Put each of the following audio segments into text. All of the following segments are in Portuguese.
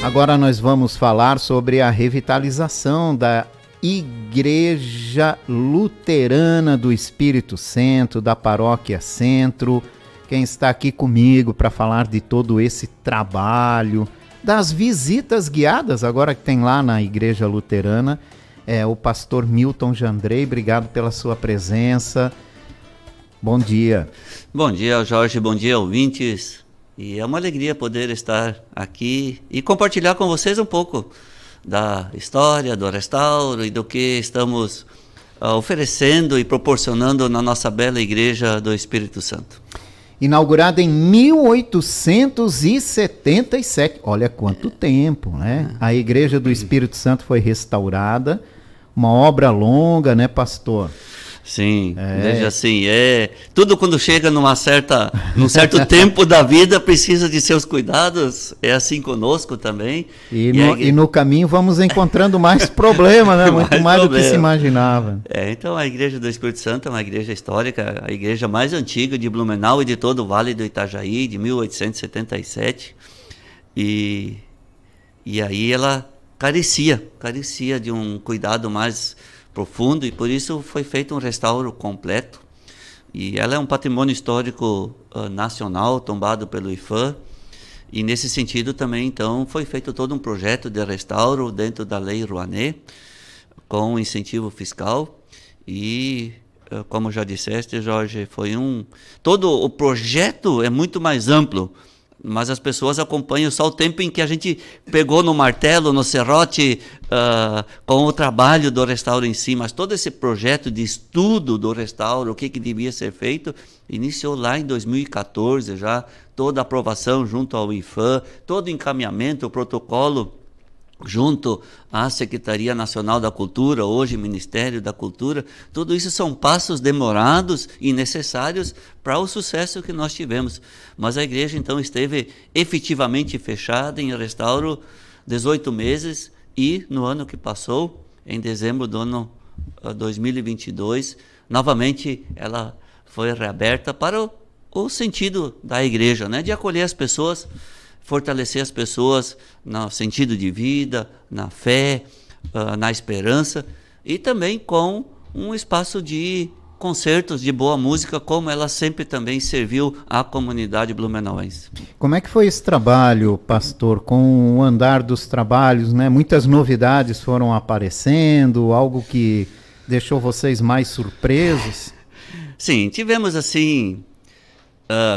Agora nós vamos falar sobre a revitalização da Igreja Luterana do Espírito Santo, da Paróquia Centro. Quem está aqui comigo para falar de todo esse trabalho, das visitas guiadas agora que tem lá na Igreja Luterana, é o pastor Milton Jandrei. Obrigado pela sua presença. Bom dia. Bom dia, Jorge. Bom dia, ouvintes. E é uma alegria poder estar aqui e compartilhar com vocês um pouco da história do restauro e do que estamos oferecendo e proporcionando na nossa bela Igreja do Espírito Santo. Inaugurada em 1877, olha quanto tempo, né? A Igreja do Espírito Santo foi restaurada, uma obra longa, né, pastor? Sim, veja assim, tudo quando chega num certo tempo da vida precisa de seus cuidados, é assim conosco também. E no caminho vamos encontrando mais problemas, né? Muito mais do que se imaginava. Então a Igreja do Espírito Santo é uma igreja histórica, a igreja mais antiga de Blumenau e de todo o Vale do Itajaí, de 1877, e aí ela carecia de um cuidado mais profundo, e por isso foi feito um restauro completo. E ela é um patrimônio histórico nacional, tombado pelo IPHAN, e nesse sentido também, então, foi feito todo um projeto de restauro dentro da Lei Rouanet, com incentivo fiscal, e, como já disseste, Jorge, todo o projeto é muito mais amplo, mas as pessoas acompanham só o tempo em que a gente pegou no martelo, no serrote, com o trabalho do restauro em si. Mas todo esse projeto de estudo do restauro, o que devia ser feito, iniciou lá em 2014 já, toda a aprovação junto ao IPHAN, todo o encaminhamento, o protocolo junto à Secretaria Nacional da Cultura, hoje Ministério da Cultura. Tudo isso são passos demorados e necessários para o sucesso que nós tivemos. Mas a igreja então esteve efetivamente fechada em restauro 18 meses, e no ano que passou, em dezembro do ano 2022, novamente ela foi reaberta para o sentido da igreja, né? De acolher as pessoas, fortalecer as pessoas no sentido de vida, na fé, na esperança, e também com um espaço de concertos de boa música, como ela sempre também serviu à comunidade blumenauense. Como é que foi esse trabalho, pastor, com o andar dos trabalhos, né? Muitas novidades foram aparecendo, algo que deixou vocês mais surpresos? Sim, tivemos assim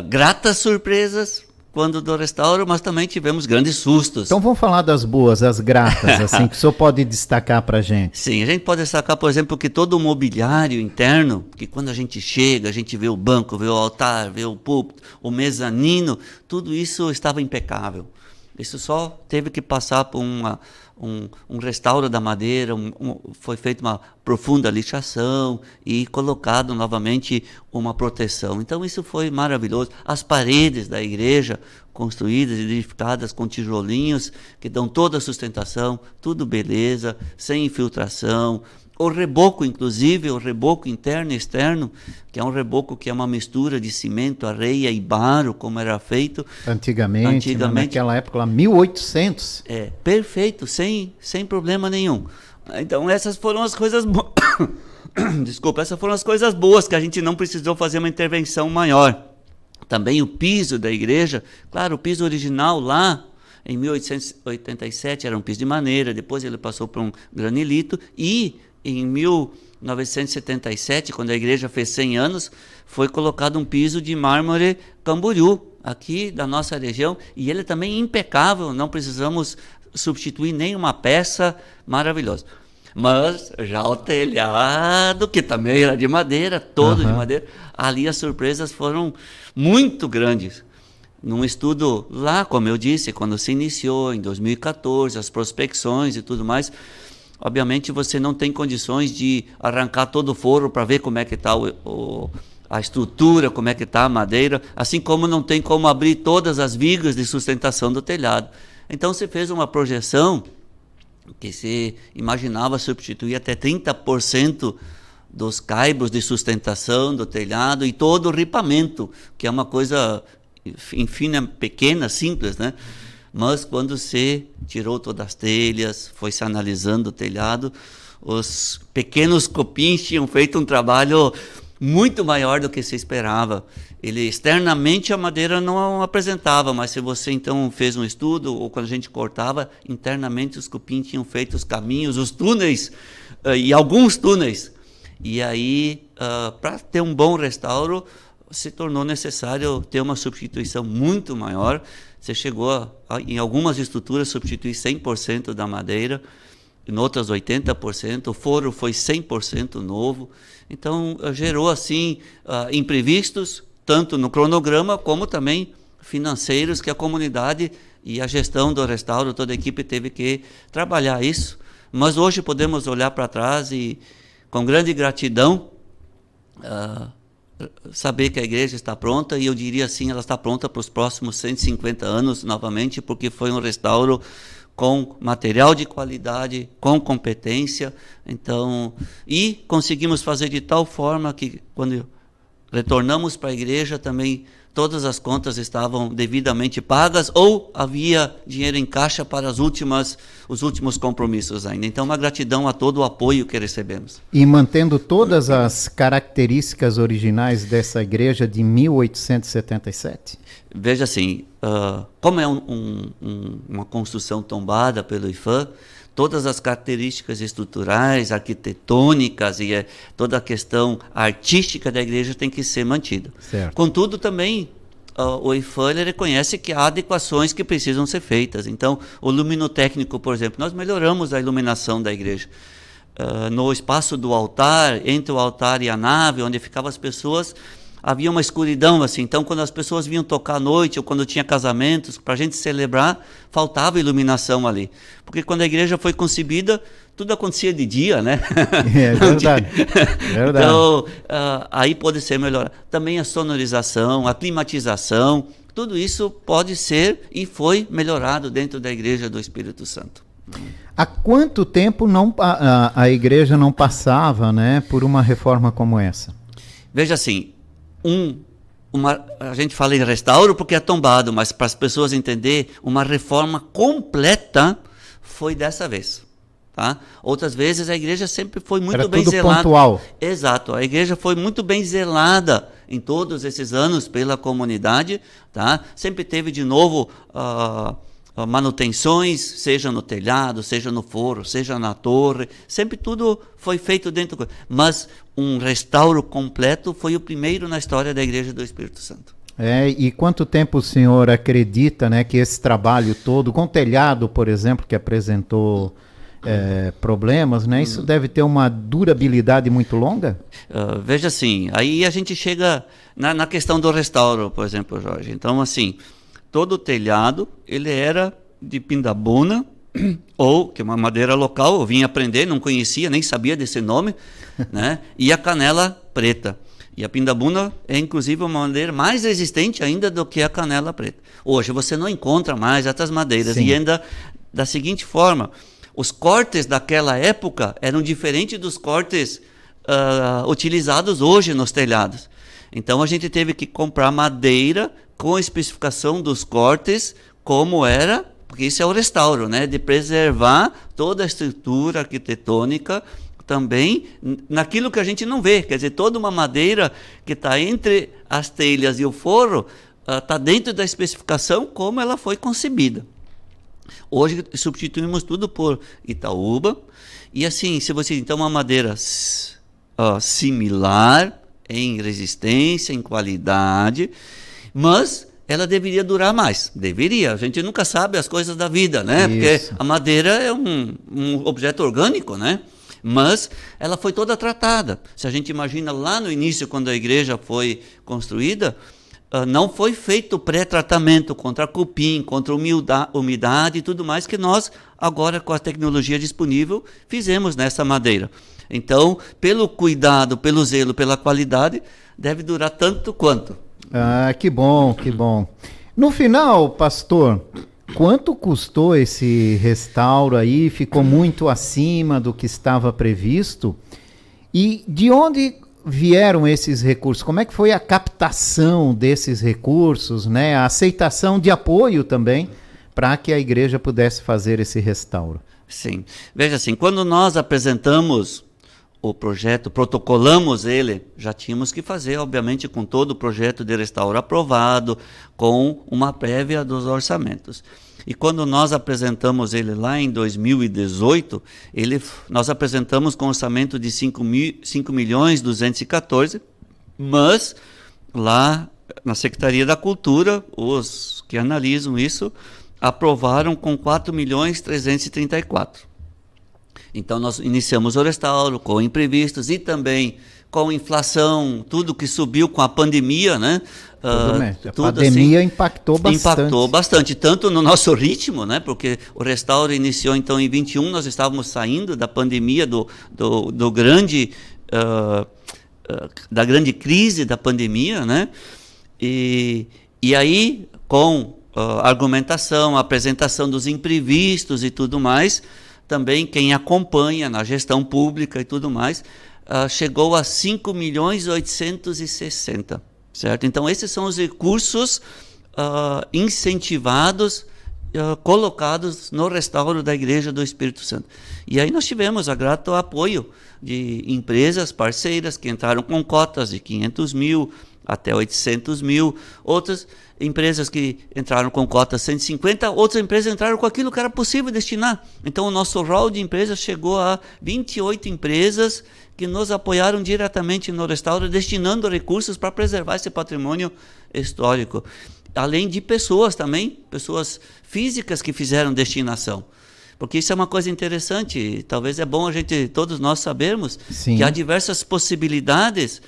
gratas surpresas quando do restauro, mas também tivemos grandes sustos. Então vamos falar das boas, as gratas, assim, que o senhor pode destacar para a gente. Sim, a gente pode destacar, por exemplo, que todo o mobiliário interno, que quando a gente chega, a gente vê o banco, vê o altar, vê o púlpito, o mezanino, tudo isso estava impecável. Isso só teve que passar por um restauro da madeira, foi feita uma profunda lixação e colocado novamente uma proteção. Então isso foi maravilhoso. As paredes da igreja, construídas e edificadas com tijolinhos, que dão toda a sustentação, tudo beleza, sem infiltração. O reboco, inclusive, o reboco interno e externo, que é um reboco que é uma mistura de cimento, areia e barro, como era feito antigamente. Naquela época, lá, 1800. Perfeito, sem problema nenhum. Então, essas foram as coisas boas. Desculpa, essas foram as coisas boas, que a gente não precisou fazer uma intervenção maior. Também o piso da igreja, claro, o piso original lá, em 1887, era um piso de madeira, depois ele passou para um granilito, e em 1977, quando a igreja fez 100 anos, foi colocado um piso de mármore Camboriú, aqui da nossa região, e ele também impecável, não precisamos substituir nenhuma peça, maravilhosa. Mas já o telhado, que também era de madeira, todo de madeira, ali as surpresas foram muito grandes. Num estudo lá, como eu disse, quando se iniciou em 2014, as prospecções e tudo mais, obviamente você não tem condições de arrancar todo o forro para ver como é que está a estrutura, como é que está a madeira, assim como não tem como abrir todas as vigas de sustentação do telhado. Então se fez uma projeção que se imaginava substituir até 30% dos caibros de sustentação do telhado e todo o ripamento, que é uma coisa, enfim, pequena, simples, né? Mas quando se tirou todas as telhas, foi se analisando o telhado, os pequenos cupins tinham feito um trabalho muito maior do que se esperava. Externamente a madeira não apresentava, mas se você então fez um estudo, ou quando a gente cortava, internamente os cupins tinham feito os caminhos, os túneis, e alguns túneis. E aí, para ter um bom restauro, se tornou necessário ter uma substituição muito maior. Você chegou em algumas estruturas, substituir 100% da madeira, em outras 80%, o foro foi 100% novo. Então, gerou assim imprevistos, tanto no cronograma como também financeiros, que a comunidade e a gestão do restauro, toda a equipe teve que trabalhar isso. Mas hoje podemos olhar para trás e, com grande gratidão, saber que a igreja está pronta, e eu diria assim, ela está pronta para os próximos 150 anos novamente, porque foi um restauro com material de qualidade, com competência, então, e conseguimos fazer de tal forma que quando retornamos para a igreja também todas as contas estavam devidamente pagas ou havia dinheiro em caixa para os últimos compromissos ainda. Então, uma gratidão a todo o apoio que recebemos. E mantendo todas as características originais dessa igreja de 1877? Veja assim, como é uma construção tombada pelo IPHAN, todas as características estruturais, arquitetônicas e toda a questão artística da igreja tem que ser mantida. Certo. Contudo, também o IPHAN reconhece que há adequações que precisam ser feitas. Então, o luminotécnico, por exemplo, nós melhoramos a iluminação da igreja. No espaço do altar, entre o altar e a nave, onde ficavam as pessoas, havia uma escuridão, assim. Então, quando as pessoas vinham tocar à noite ou quando tinha casamentos, para a gente celebrar, faltava iluminação ali. Porque quando a igreja foi concebida, tudo acontecia de dia, né? É verdade. Verdade. Então, aí pode ser melhorado. Também a sonorização, a climatização, tudo isso pode ser e foi melhorado dentro da Igreja do Espírito Santo. Há quanto tempo a igreja não passava, né, por uma reforma como essa? Veja assim, a gente fala em restauro porque é tombado, mas para as pessoas entenderem, uma reforma completa foi dessa vez. Tá? Outras vezes a igreja sempre foi muito bem zelada. Era tudo pontual. Exato, a igreja foi muito bem zelada em todos esses anos pela comunidade. Tá? Sempre teve de novo manutenções, seja no telhado, seja no foro, seja na torre, sempre tudo foi feito dentro. Mas um restauro completo foi o primeiro na história da Igreja do Espírito Santo. E quanto tempo o senhor acredita, né, que esse trabalho todo, com o telhado, por exemplo, que apresentou problemas, né, isso deve ter uma durabilidade muito longa? Veja assim, aí a gente chega na questão do restauro, por exemplo, Jorge. Então, assim, todo o telhado, ele era de pindabuna, ou que é uma madeira local, eu vim aprender, não conhecia, nem sabia desse nome, né? E a canela preta. E a pindabuna é, inclusive, uma madeira mais resistente ainda do que a canela preta. Hoje você não encontra mais essas madeiras. Sim. E ainda da seguinte forma, os cortes daquela época eram diferentes dos cortes utilizados hoje nos telhados. Então a gente teve que comprar madeira com a especificação dos cortes, como era, porque isso é o restauro, né? De preservar toda a estrutura arquitetônica também naquilo que a gente não vê. Quer dizer, toda uma madeira que está entre as telhas e o forro está dentro da especificação como ela foi concebida. Hoje substituímos tudo por Itaúba. E assim, se você então uma madeira similar em resistência, em qualidade, mas ela deveria durar mais. Deveria. A gente nunca sabe as coisas da vida, né? Isso. Porque a madeira é um objeto orgânico, né? Mas ela foi toda tratada. Se a gente imagina lá no início, quando a igreja foi construída, não foi feito pré-tratamento contra cupim, contra umidade e tudo mais que nós, agora com a tecnologia disponível, fizemos nessa madeira. Então, pelo cuidado, pelo zelo, pela qualidade, deve durar tanto quanto. Ah, que bom, que bom. No final, pastor, quanto custou esse restauro aí? Ficou muito acima do que estava previsto? E de onde vieram esses recursos? Como é que foi a captação desses recursos, né? A aceitação de apoio também para que a igreja pudesse fazer esse restauro? Sim. Veja assim, quando nós apresentamos o projeto, protocolamos ele, já tínhamos que fazer, obviamente, com todo o projeto de restauro aprovado, com uma prévia dos orçamentos. E quando nós apresentamos ele lá em 2018, nós apresentamos com orçamento de 5.214.000, mas lá na Secretaria da Cultura, os que analisam isso, aprovaram com 4.334.000. Então nós iniciamos o restauro com imprevistos e também com inflação, tudo que subiu com a pandemia, né? A pandemia assim, impactou bastante, tanto no nosso ritmo, né? Porque o restauro iniciou então em 21, nós estávamos saindo da pandemia, da grande crise da pandemia, né? E aí, com argumentação, apresentação dos imprevistos e tudo mais, também quem acompanha na gestão pública e tudo mais, chegou a 5.860.000, certo? Então, esses são os recursos incentivados, colocados no restauro da Igreja do Espírito Santo. E aí nós tivemos a grato apoio de empresas parceiras que entraram com cotas de 500.000 até 800.000, outras empresas que entraram com cotas 150, outras empresas entraram com aquilo que era possível destinar. Então o nosso rol de empresas chegou a 28 empresas que nos apoiaram diretamente no restauro, destinando recursos para preservar esse patrimônio histórico. Além de pessoas também, pessoas físicas que fizeram destinação. Porque isso é uma coisa interessante, talvez é bom todos nós sabermos, sim, que há diversas possibilidades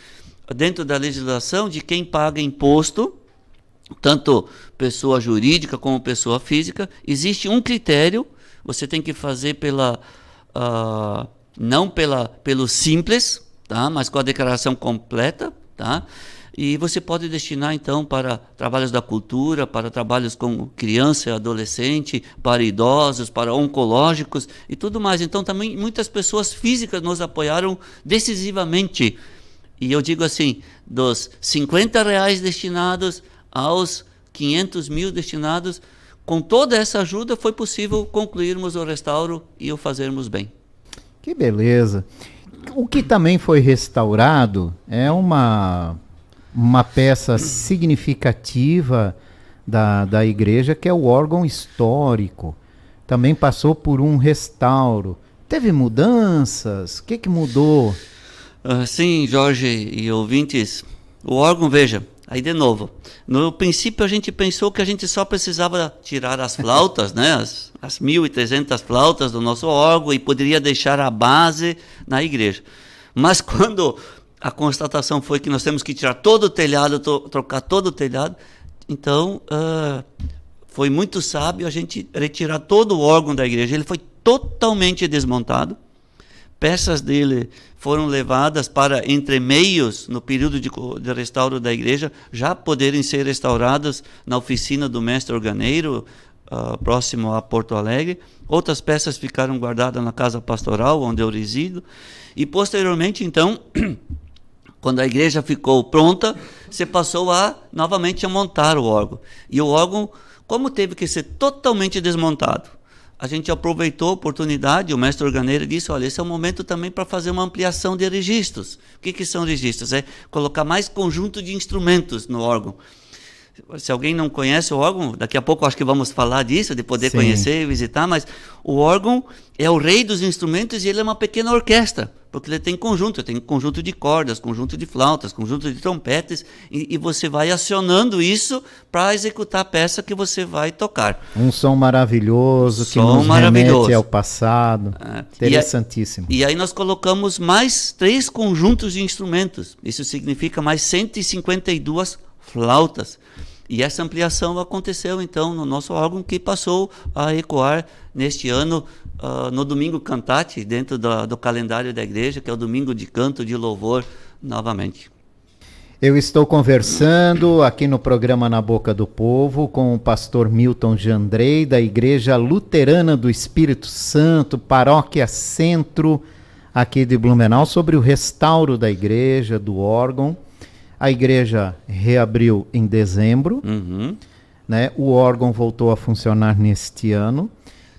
dentro da legislação de quem paga imposto, tanto pessoa jurídica como pessoa física. Existe um critério, você tem que fazer não pelo simples, tá? Mas com a declaração completa, tá? E você pode destinar, então, para trabalhos da cultura, para trabalhos com criança e adolescente, para idosos, para oncológicos e tudo mais. Então, também muitas pessoas físicas nos apoiaram decisivamente. E eu digo assim, dos R$50 destinados aos 500.000 destinados, com toda essa ajuda foi possível concluirmos o restauro e o fazermos bem. Que beleza! O que também foi restaurado é uma peça significativa da igreja, que é o órgão histórico. Também passou por um restauro. Teve mudanças? O que mudou? Sim, Jorge e ouvintes, o órgão, veja, aí de novo, no princípio a gente pensou que a gente só precisava tirar as flautas, né, as 1.300 flautas do nosso órgão e poderia deixar a base na igreja. Mas quando a constatação foi que nós temos que tirar todo o telhado, trocar todo o telhado, então foi muito sábio a gente retirar todo o órgão da igreja. Ele foi totalmente desmontado. Peças dele foram levadas para entremeios no período de restauro da igreja, já poderem ser restauradas na oficina do mestre organeiro, próximo a Porto Alegre. Outras peças ficaram guardadas na casa pastoral, onde eu resido. E posteriormente, então, quando a igreja ficou pronta, se passou novamente a montar o órgão. E o órgão, como teve que ser totalmente desmontado, a gente aproveitou a oportunidade, o mestre organeiro disse, olha, esse é o momento também para fazer uma ampliação de registros. O que são registros? É colocar mais conjunto de instrumentos no órgão. Se alguém não conhece o órgão, daqui a pouco acho que vamos falar disso, de poder Sim. conhecer e visitar, mas o órgão é o rei dos instrumentos e ele é uma pequena orquestra, porque ele tem conjunto de cordas, conjunto de flautas, conjunto de trompetes, e você vai acionando isso para executar a peça que você vai tocar. Um som maravilhoso, que nos remete ao passado, interessantíssimo. E aí nós colocamos mais 3 conjuntos de instrumentos, isso significa mais 152 flautas. E essa ampliação aconteceu, então, no nosso órgão, que passou a ecoar neste ano, no Domingo Cantate, dentro do calendário da igreja, que é o Domingo de Canto de Louvor, novamente. Eu estou conversando aqui no programa Na Boca do Povo com o pastor Milton Jandrei, da Igreja Luterana do Espírito Santo, Paróquia Centro, aqui de Blumenau, sobre o restauro da igreja, do órgão. A igreja reabriu em dezembro. Uhum. né? O órgão voltou a funcionar neste ano.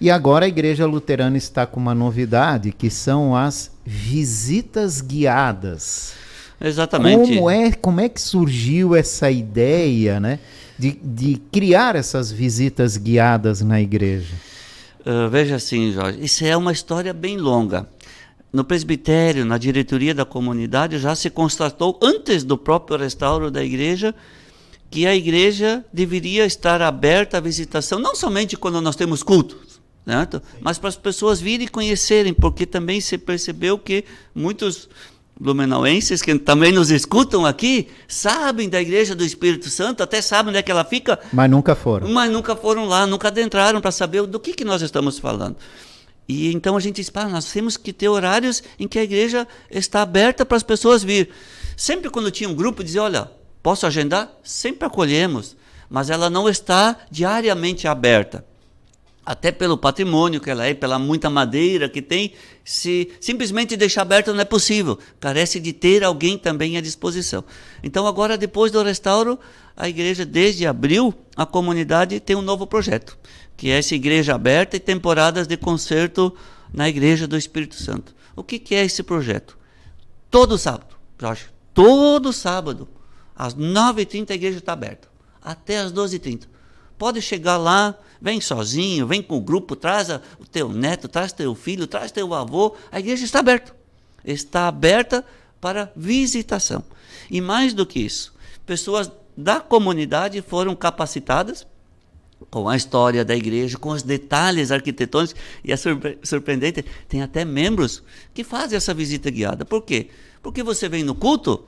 E agora a Igreja Luterana está com uma novidade, que são as visitas guiadas. Exatamente. Como é que surgiu essa ideia, né, de criar essas visitas guiadas na igreja? Veja assim, Jorge, isso é uma história bem longa. No presbitério, na diretoria da comunidade, já se constatou, antes do próprio restauro da igreja, que a igreja deveria estar aberta à visitação, não somente quando nós temos cultos, certo? Mas para as pessoas virem e conhecerem, porque também se percebeu que muitos blumenauenses que também nos escutam aqui sabem da Igreja do Espírito Santo, até sabem onde é que ela fica, mas nunca foram lá, nunca adentraram para saber do que nós estamos falando. E então a gente diz, nós temos que ter horários em que a igreja está aberta para as pessoas vir. Sempre quando tinha um grupo, dizia, olha, posso agendar? Sempre acolhemos, mas ela não está diariamente aberta. Até pelo patrimônio que ela é, pela muita madeira que tem, se simplesmente deixar aberta não é possível. Carece de ter alguém também à disposição. Então agora, depois do restauro, a igreja, desde abril, a comunidade tem um novo projeto, que é essa igreja aberta e temporadas de concerto na Igreja do Espírito Santo. O que é esse projeto? Todo sábado, Jorge, todo sábado, às 9h30 a igreja está aberta, até às 12h30. Pode chegar lá, vem sozinho, vem com o grupo, traz o teu neto, traz teu filho, traz teu avô. A igreja está aberta. Está aberta para visitação. E mais do que isso, pessoas da comunidade foram capacitadas com a história da igreja, com os detalhes arquitetônicos. E é surpreendente, tem até membros que fazem essa visita guiada. Por quê? Porque você vem no culto,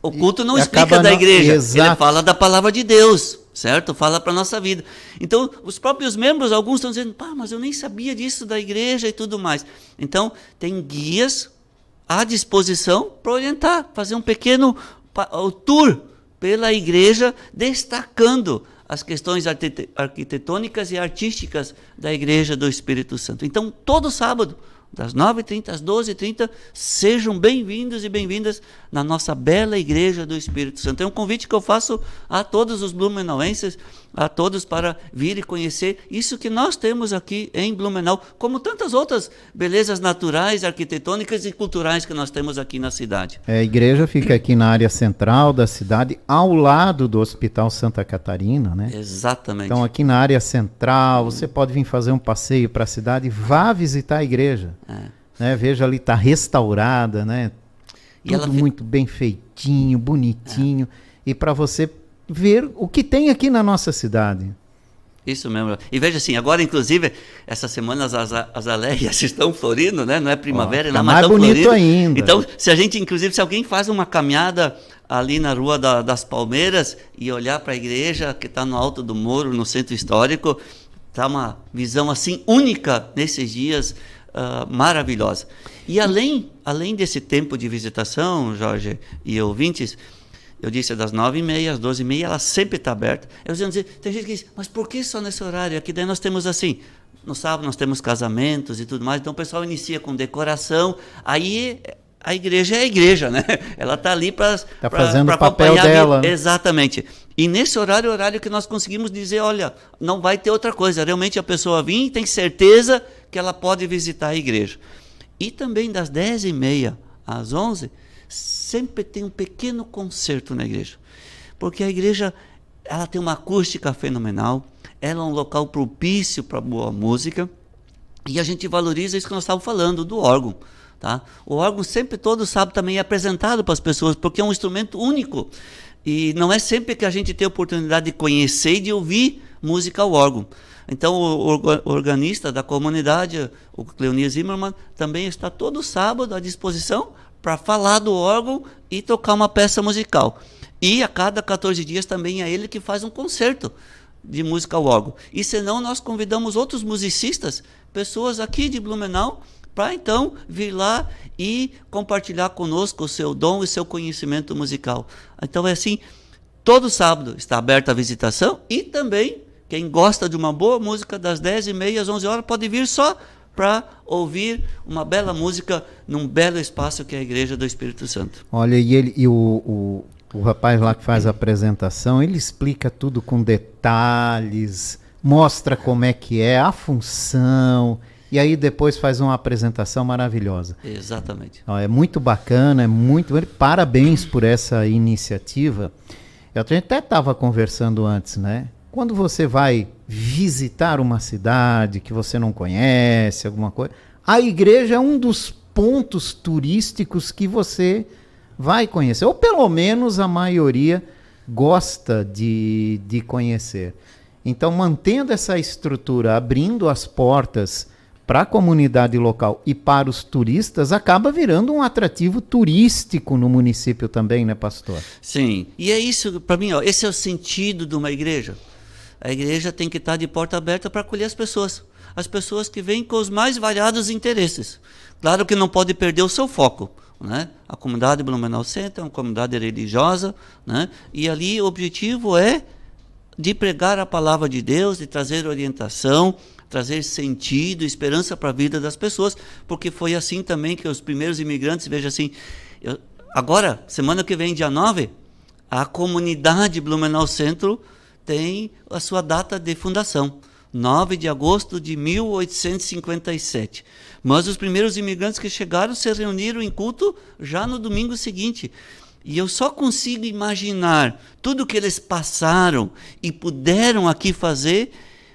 o culto não explica da igreja, ele fala da palavra de Deus, certo? Fala para a nossa vida. Então, os próprios membros, alguns estão dizendo, mas eu nem sabia disso da igreja e tudo mais. Então, tem guias à disposição para orientar, fazer um pequeno tour pela igreja, destacando as questões arquitetônicas e artísticas da Igreja do Espírito Santo. Então, todo sábado, das 9h30 às 12h30, sejam bem-vindos e bem-vindas na nossa bela Igreja do Espírito Santo. É um convite que eu faço a todos os blumenauenses, a todos para vir e conhecer isso que nós temos aqui em Blumenau, como tantas outras belezas naturais, arquitetônicas e culturais que nós temos aqui na cidade. A igreja fica aqui na área central da cidade, ao lado do Hospital Santa Catarina, né? Exatamente. Então, aqui na área central, você pode vir fazer um passeio para a cidade, vá visitar a igreja. Né? Veja ali, está restaurada, né? Tudo muito bem feitinho, bonitinho. E para você ver o que tem aqui na nossa cidade. Isso mesmo. E veja assim, agora inclusive, essa semana as aléias estão florindo, né? Não é primavera, tá mais bonito florindo ainda. Então, se alguém faz uma caminhada ali na Rua das Palmeiras e olhar para a igreja que está no alto do Moro, no centro histórico, está uma visão assim única nesses dias, maravilhosa. E além desse tempo de visitação, Jorge e ouvintes, eu disse das 9h30 às 12h30, ela sempre está aberta. Tem gente que diz, mas por que só nesse horário? Aqui daí nós temos assim, no sábado nós temos casamentos e tudo mais, então o pessoal inicia com decoração, aí a igreja é a igreja, né? Ela está ali para fazendo o papel dela. Exatamente. E nesse horário é o horário que nós conseguimos dizer, olha, não vai ter outra coisa, realmente a pessoa vir e tem certeza que ela pode visitar a igreja. E também das 10h30 às 11h, sempre tem um pequeno concerto na igreja, porque a igreja ela tem uma acústica fenomenal, ela é um local propício para boa música, e a gente valoriza isso que nós estávamos falando, do órgão. Tá? O órgão sempre, todo sábado, também é apresentado para as pessoas, porque é um instrumento único, e não é sempre que a gente tem a oportunidade de conhecer e de ouvir música ao órgão. Então, o organista da comunidade, o Cleonias Zimmermann, também está todo sábado à disposição para falar do órgão e tocar uma peça musical. E a cada 14 dias também é ele que faz um concerto de música ao órgão. E senão nós convidamos outros musicistas, pessoas aqui de Blumenau, para então vir lá e compartilhar conosco o seu dom e seu conhecimento musical. Então é assim, todo sábado está aberta a visitação, e também quem gosta de uma boa música, das 10h30 às 11h pode vir só para ouvir uma bela música num belo espaço que é a Igreja do Espírito Santo. Olha, e O rapaz lá que faz a apresentação, ele explica tudo com detalhes, mostra como é que é a função, e aí depois faz uma apresentação maravilhosa. Exatamente. Ó, é muito bacana, parabéns por essa iniciativa. A gente até estava conversando antes, né? Quando você vai visitar uma cidade que você não conhece, alguma coisa, a igreja é um dos pontos turísticos que você vai conhecer, ou pelo menos a maioria gosta de conhecer. Então, mantendo essa estrutura, abrindo as portas para a comunidade local e para os turistas, acaba virando um atrativo turístico no município também, né, pastor? Sim, e é isso, para mim, ó, esse é o sentido de uma igreja. A igreja tem que estar de porta aberta para acolher as pessoas que vêm com os mais variados interesses. Claro que não pode perder o seu foco, né? A comunidade Blumenau Centro é uma comunidade religiosa, né? E ali o objetivo é de pregar a palavra de Deus, de trazer orientação, trazer sentido, esperança para a vida das pessoas, porque foi assim também que os primeiros imigrantes, veja assim, agora, semana que vem, dia 9, a comunidade Blumenau Centro tem a sua data de fundação, 9 de agosto de 1857. Mas os primeiros imigrantes que chegaram se reuniram em culto já no domingo seguinte. E eu só consigo imaginar tudo que eles passaram e puderam aqui fazer,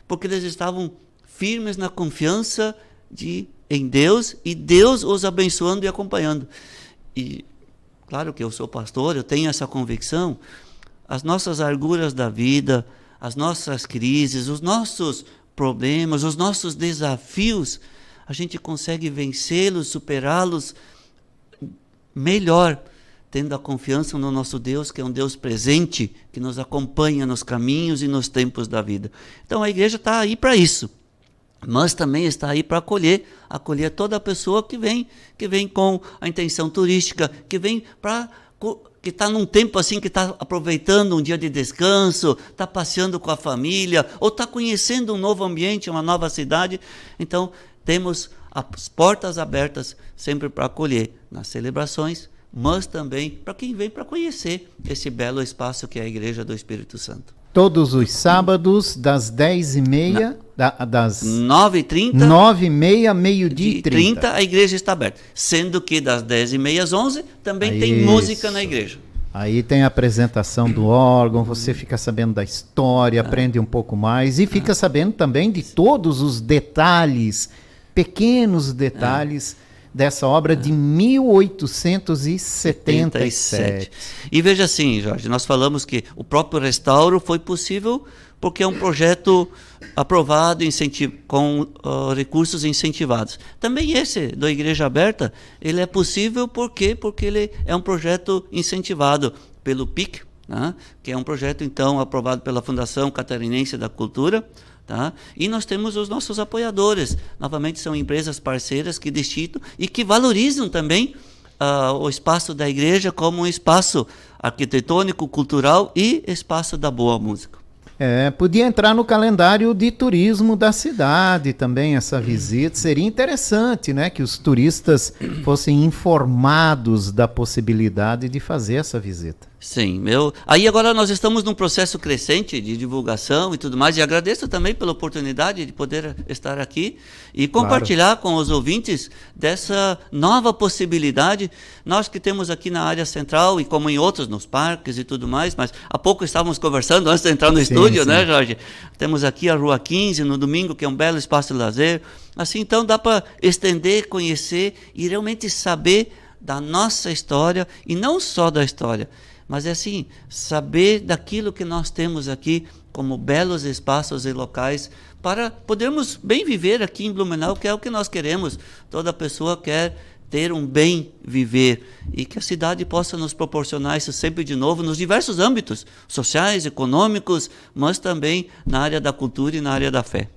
porque eles estavam firmes na confiança em Deus, e Deus os abençoando e acompanhando. E claro que eu sou pastor, eu tenho essa convicção. As nossas arguras da vida, as nossas crises, os nossos problemas, os nossos desafios, a gente consegue vencê-los, superá-los melhor, tendo a confiança no nosso Deus, que é um Deus presente, que nos acompanha nos caminhos e nos tempos da vida. Então a igreja está aí para isso, mas também está aí para acolher toda pessoa que vem com a intenção turística, que vem que está num tempo assim, que está aproveitando um dia de descanso, está passeando com a família, ou está conhecendo um novo ambiente, uma nova cidade. Então, temos as portas abertas sempre para acolher nas celebrações, mas também para quem vem para conhecer esse belo espaço que é a Igreja do Espírito Santo. Todos os sábados, das 10h30, das 9h30, 9h30, meio-dia e 30, a igreja está aberta. Sendo que das 10h30 às 11h também tem música na igreja. Aí tem a apresentação do órgão, você fica sabendo da história, aprende um pouco mais e fica sabendo também de todos os detalhes, pequenos detalhes, dessa obra de 1877. E veja assim, Jorge, nós falamos que o próprio restauro foi possível porque é um projeto aprovado com recursos incentivados. Também esse da Igreja Aberta, ele é possível porque ele é um projeto incentivado pelo PIC, né? Que é um projeto então aprovado pela Fundação Catarinense da Cultura. Tá? E nós temos os nossos apoiadores, novamente são empresas parceiras que destinam e que valorizam também o espaço da igreja como um espaço arquitetônico, cultural e espaço da boa música. Podia entrar no calendário de turismo da cidade também essa visita, seria interessante, né, que os turistas fossem informados da possibilidade de fazer essa visita. Sim, aí agora nós estamos num processo crescente de divulgação e tudo mais, e agradeço também pela oportunidade de poder estar aqui e compartilhar com os ouvintes dessa nova possibilidade. Nós que temos aqui na área central e como em outros, nos parques e tudo mais, mas há pouco estávamos conversando antes de entrar no estúdio, né, Jorge? Temos aqui a Rua 15 no domingo, que é um belo espaço de lazer. Assim, então dá para estender, conhecer e realmente saber da nossa história, e não só da história, mas é assim, saber daquilo que nós temos aqui como belos espaços e locais para podermos bem viver aqui em Blumenau, que é o que nós queremos. Toda pessoa quer ter um bem viver e que a cidade possa nos proporcionar isso sempre de novo nos diversos âmbitos, sociais, econômicos, mas também na área da cultura e na área da fé.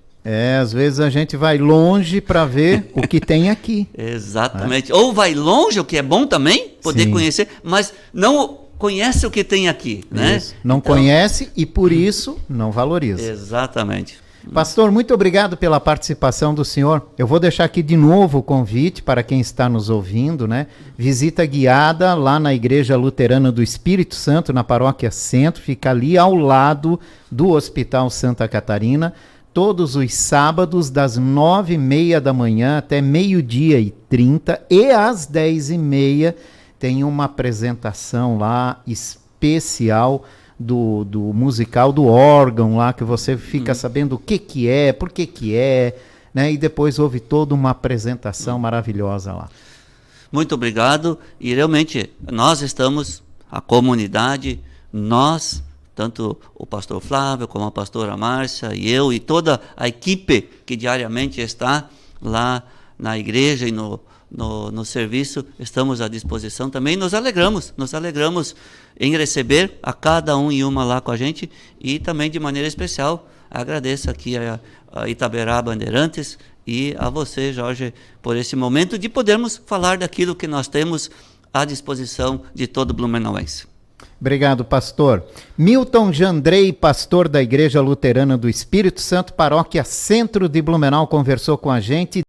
Às vezes a gente vai longe para ver o que tem aqui. Exatamente. Ou vai longe, o que é bom também, poder conhecer, mas não conhece o que tem aqui, né? Não conhece e por isso não valoriza. Exatamente. Pastor, muito obrigado pela participação do senhor. Eu vou deixar aqui de novo o convite para quem está nos ouvindo, né? Visita guiada lá na Igreja Luterana do Espírito Santo, na Paróquia Centro, fica ali ao lado do Hospital Santa Catarina, todos os sábados, das 9h30 da manhã até 12h30, e às 10h30 tem uma apresentação lá especial do musical, do órgão lá, que você fica sabendo o que é, por que é, né? E depois houve toda uma apresentação maravilhosa lá. Muito obrigado. E realmente nós estamos, a comunidade, nós, tanto o pastor Flávio, como a pastora Márcia, e eu, e toda a equipe que diariamente está lá na igreja e no serviço, estamos à disposição também. Nos alegramos em receber a cada um e uma lá com a gente, e também de maneira especial agradeço aqui a Itaberá Bandeirantes e a você, Jorge, por esse momento de podermos falar daquilo que nós temos à disposição de todo blumenauense. Obrigado, pastor. Milton Jandrei, pastor da Igreja Luterana do Espírito Santo, Paróquia Centro de Blumenau, conversou com a gente.